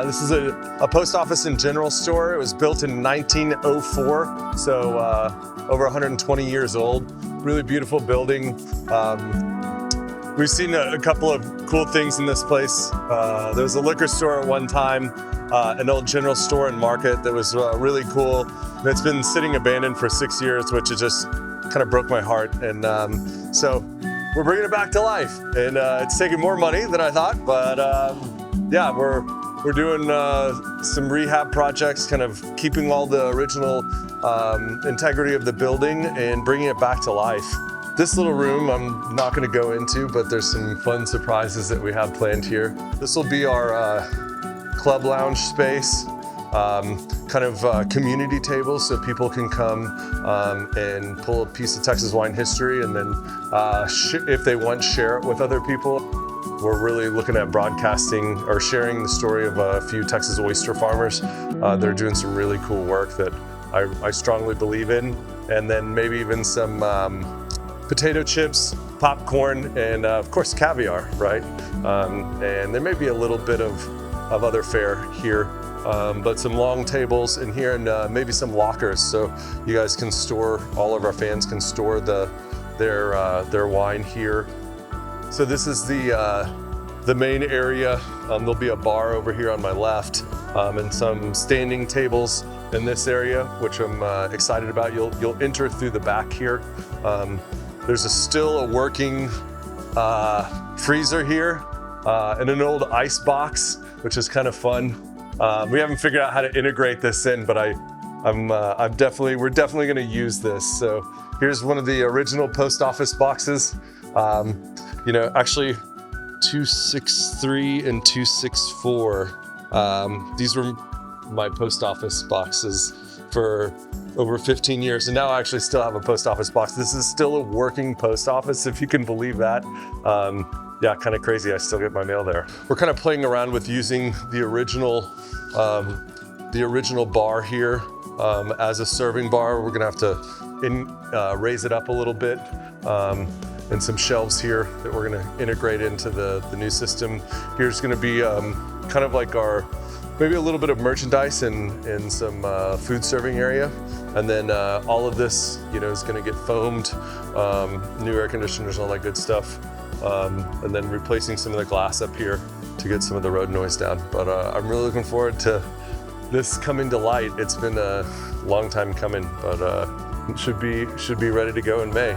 This is a post office and general store. It was built in 1904, so over 120 years old. Really beautiful building. We've seen a couple of cool things in this place. There was a liquor store at one time, an old general store and market that was really cool. And it's been sitting abandoned for 6 years, which it just kind of broke my heart. And so we're bringing it back to life. And it's taking more money than I thought, but yeah, we're doing some rehab projects, kind of keeping all the original integrity of the building and bringing it back to life. This little room I'm not going to go into, but there's some fun surprises that we have planned here. This will be our club lounge space, kind of community tables so people can come and pull a piece of Texas wine history and then, if they want, share it with other people. We're really looking at broadcasting or sharing the story of a few Texas oyster farmers. They're doing some really cool work that I strongly believe in. And then maybe even some potato chips, popcorn, and of course caviar, right? And there may be a little bit of other fare here, but some long tables in here and maybe some lockers so you guys can store, all of our fans can store their wine here. So this is the main area. There'll be a bar over here on my left and some standing tables in this area, which I'm excited about. You'll enter through the back here. There's still a working freezer here and an old ice box, which is kind of fun. We haven't figured out how to integrate this in, but we're definitely going to use this. So here's one of the original post office boxes. You know, actually 263 and 264. These were my post office boxes for over 15 years, and now I actually still have a post office box. This is still a working post office, if you can believe that. Yeah, kind of crazy. I still get my mail there. We're kind of playing around with using the original bar here as a serving bar. We're gonna have to raise it up a little bit. And some shelves here that we're gonna integrate into the new system. Here's gonna be kind of like maybe a little bit of merchandise and some food serving area. And then all of this, you know, is gonna get foamed, new air conditioners, all that good stuff. And then replacing some of the glass up here to get some of the road noise down. But I'm really looking forward to this coming to light. It's been a long time coming, but it should be ready to go in May.